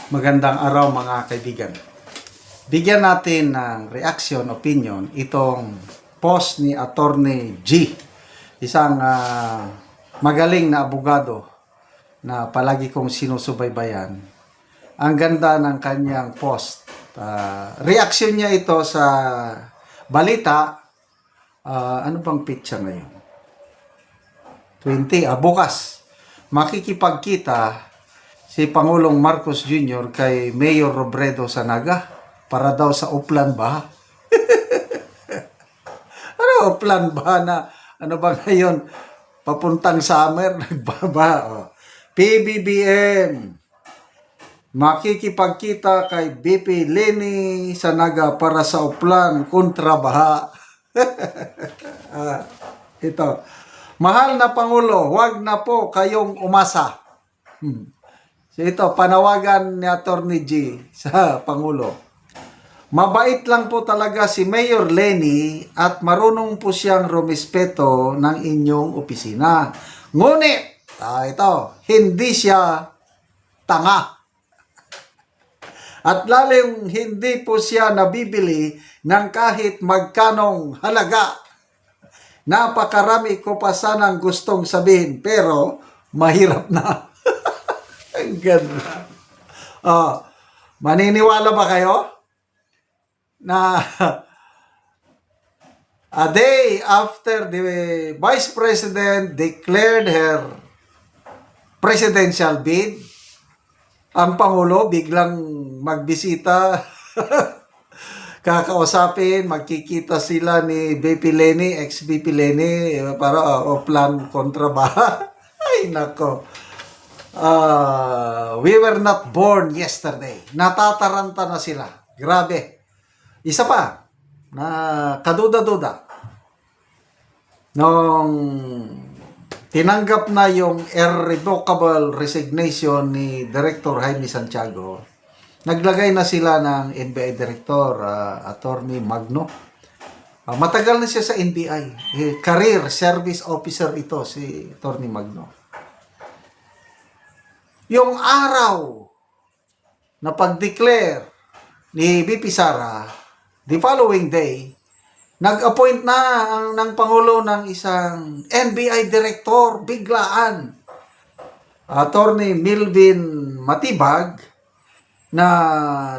Magandang araw mga kaibigan. Bigyan natin ng reaction, opinion itong post ni Attorney G. Isang magaling na abogado na palagi kong sinusubaybayan. Ang ganda ng kanyang post. Reaction niya ito sa balita. Ano bang pitsa ngayon? 20, bukas. Makikipagkita si Pangulong Marcos Jr. kay Mayor Robredo sa Naga para daw sa Uplan Baha. Ano Uplan Baha na? Ano ba ngayon? Papuntang summer, nagbabaha. PBBM, makikipagkita kay BP Leni sa Naga para sa Uplan kontra Baha. Ito. Mahal na Pangulo, huwag na po kayong umasa. So ito, panawagan ni Attorney G sa Pangulo. Mabait lang po talaga si Mayor Leni at marunong po siyang rumispeto ng inyong opisina. Ngunit, ito, hindi siya tanga. At lalong hindi po siya nabibili ng kahit magkanong halaga. Napakarami ko pa sanang gustong sabihin pero mahirap na. Ang ganda. Maniniwala ba kayo na a day after the Vice President declared her presidential bid, ang Pangulo biglang magbisita, kakausapin, magkikita sila ni BP Leni, ex-BP Leni, para Uplan kontra Baha. Ay, nako. We were not born yesterday. Natataranta na sila. Grabe. Isa pa, na kaduda-duda. Nung tinanggap na yung irrevocable resignation ni Director Jaime Santiago, naglagay na sila ng NBI Director, Attorney Magno. Matagal na siya sa NBI. Career Service Officer ito, si Attorney Magno. Yung araw na pag-declare ni BP Sara, the following day, nag-appoint na ng Pangulo ng isang NBI Director, biglaan. Attorney Milvin Matibag, na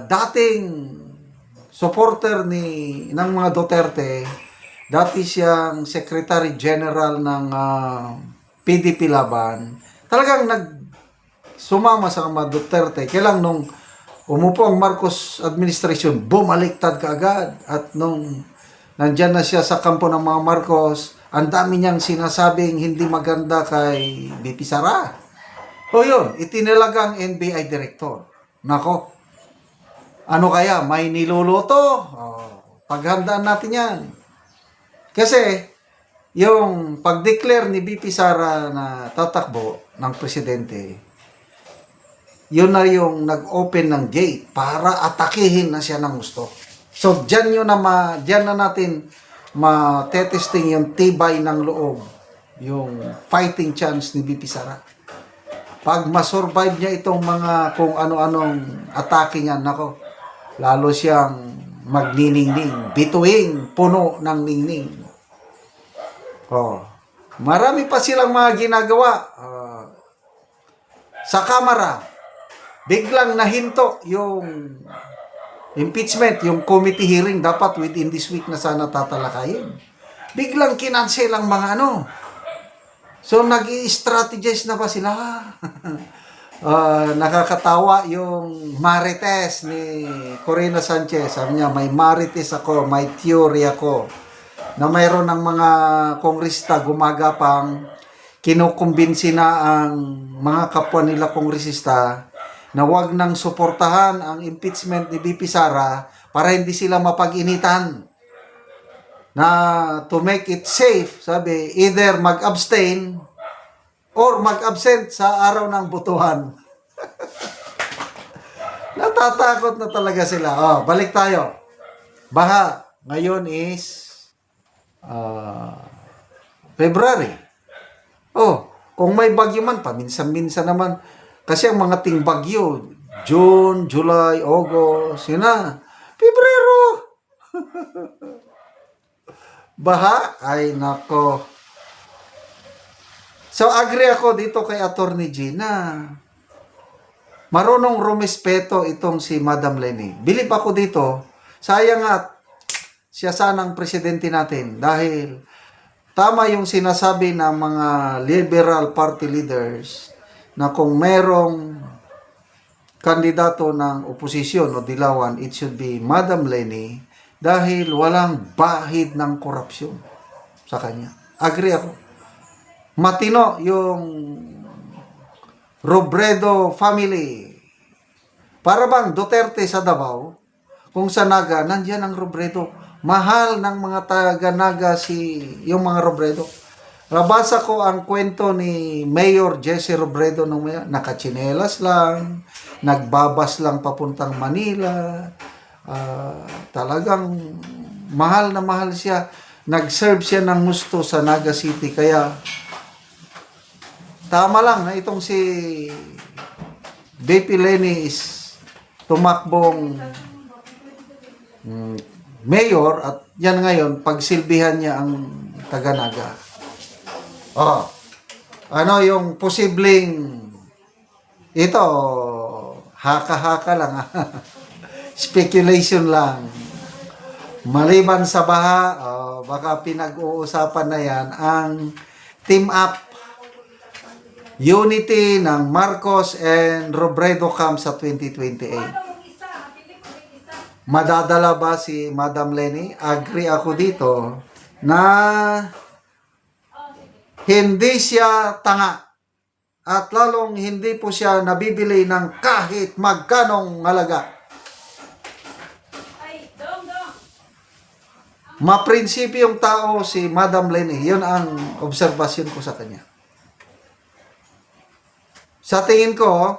dating supporter ng mga Duterte, dati siyang Secretary General ng PDP Laban, talagang sumama sa mga Duterte. Kailang nung umupo ang Marcos administration, bumaliktad kaagad. At nung nandyan na siya sa kampo ng mga Marcos, ang dami niyang sinasabing hindi maganda kay BP Sara. O yun, itinalagang NBI Director. Nako, ano kaya? May niluluto? Paghandaan natin yan. Kasi, yung pag-declare ni BP Sara na tatakbo ng presidente, yun na yung nag-open ng gate para atakihin na siya ng gusto. So, dyan na natin matetesting yung tibay ng loob, yung fighting chance ni BP Sara. Pag masurvive niya itong mga kung ano-anong atake niya, nako, lalo siyang magniningning, bituing, puno ng ningning. Marami pa silang mga ginagawa. Sa Kamara, biglang nahinto yung impeachment, yung committee hearing, dapat within this week na sana tatalakayin. Biglang kinansel ang mga So, nag-i-strategize na ba sila? Nakakatawa yung marites ni Corina Sanchez. Sabi niya, may marites ako, may theory ako. Na mayroon ng mga kongrista gumagapang, kinukumbinsi na ang mga kapwa nila kongresista na wag nang suportahan ang impeachment ni BP Sara para hindi sila mapag-initan. Na to make it safe, sabi, either mag-abstain or mag-absent sa araw ng butuhan. Natatakot na talaga sila. Balik tayo. Baha. Ngayon is February. Kung may bagyo man, paminsan-minsan naman. Kasi ang mga ting bagyo, June, July, August, yun na. Pebrero. Baha? Ay, nako. So, agree ako dito kay Attorney Gina. Marunong rumespeto itong si Madam Lenny. Bilib ako dito. Sayang at siya sanang presidente natin dahil tama yung sinasabi ng mga liberal party leaders na kung merong kandidato ng oposisyon o dilawan, it should be Madam Lenny dahil walang bahid ng korupsyon sa kanya. Agree ako. Matino yung Robredo family. Para bang Duterte sa Davao, kung sa Naga, nandiyan ang Robredo. Mahal ng mga taga-Naga yung mga Robredo. Nabasa ko ang kwento ni Mayor Jesse Robredo nung nakachinelas lang, nagbabas lang papuntang Manila. Talagang mahal na mahal siya. Nag-serve siya ng gusto sa Naga City. Kaya tama lang na itong si BP Lenny is tumakbong mayor at yan ngayon pagsilbihan niya ang taga-Naga. Ano yung posibleng ito, haka-haka lang. Speculation lang. Maliban sa baha, baka pinag-uusapan na yan ang team up unity ng Marcos and Robredo camp sa 2028. Madadala ba si Madam Lenny? Agree ako dito na hindi siya tanga at lalong hindi po siya nabibili ng kahit magkanong halaga. Maprinsipyong tao si Madam Lenny. Yun ang obserbasyon ko sa kanya. Sa tingin ko,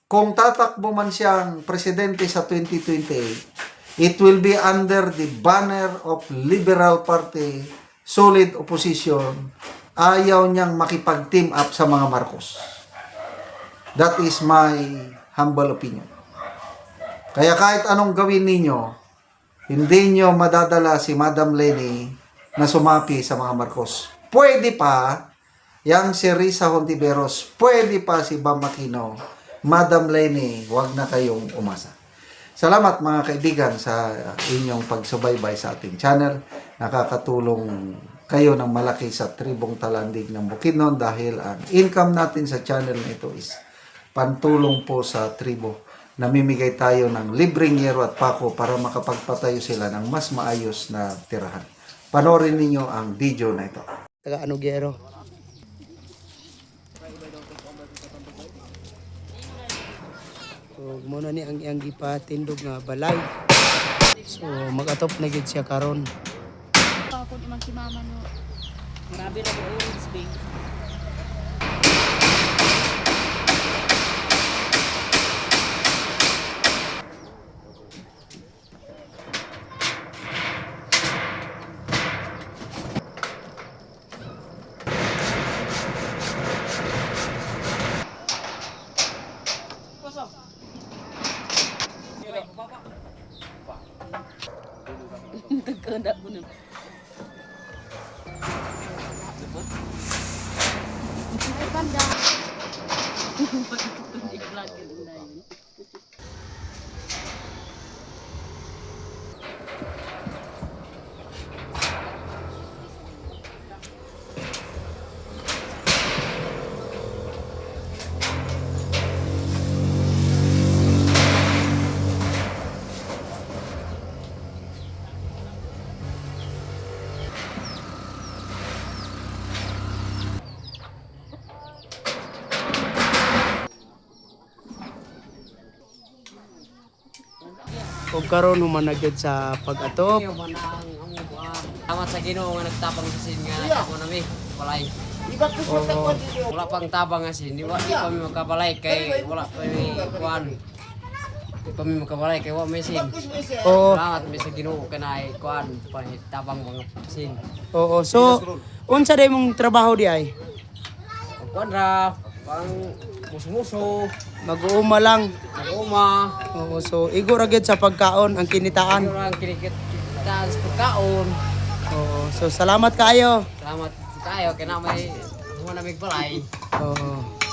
kung tatakbo man siyang presidente sa 2028, it will be under the banner of Liberal Party, solid opposition. Ayaw niyang makipag-team up sa mga Marcos. That is my humble opinion. Kaya kahit anong gawin ninyo, hindi nyo madadala si Madam Lenny na sumapi sa mga Marcos. Pwede pa yang si Risa Hontiveros, pwede pa si Bam Aquino. Madam Lenny, huwag na kayong umasa. Salamat mga kaibigan sa inyong pagsubaybay sa ating channel. Nakakatulong kayo ng malaki sa tribong Talandig ng Bukidnon dahil ang income natin sa channel na ito is pantulong po sa tribo. Namimigay tayo ng libreng yero at pako para makapagpatayo sila ng mas maayos na tirahan. Panoorin ninyo ang video na ito. Taga ano gero? So muna ni ang iyang gipatindog nga balay. So magatop na gid siya karon. Ako imang si mama no. Grabe na ko orange big. Kanda po na. Ay, panda. Ug karon humanagad sa pag-atop. Tama sa Ginoo nga nagtapang sa sin nga ako nami balay. Oo. Wala pang tabang nga sin, di pa mi makabalay kay wala pa mi kuan. Di pa mi makabalay kay wa may sin. Oo. Salamat mi sa Ginoo kanay kuan tabang mga sin. Oo. So unsa day mong trabaho di ay? Kuan ra pang muso-muso, Mag-uuma lang. nag-uma uma. Oo, so igo ra gyud sa pagkaon ang kinitaan. Ano lang kinikita sa pagkaon. Oo, so salamat kayo. Salamat kayo kaya na may mga namig balay. Oo.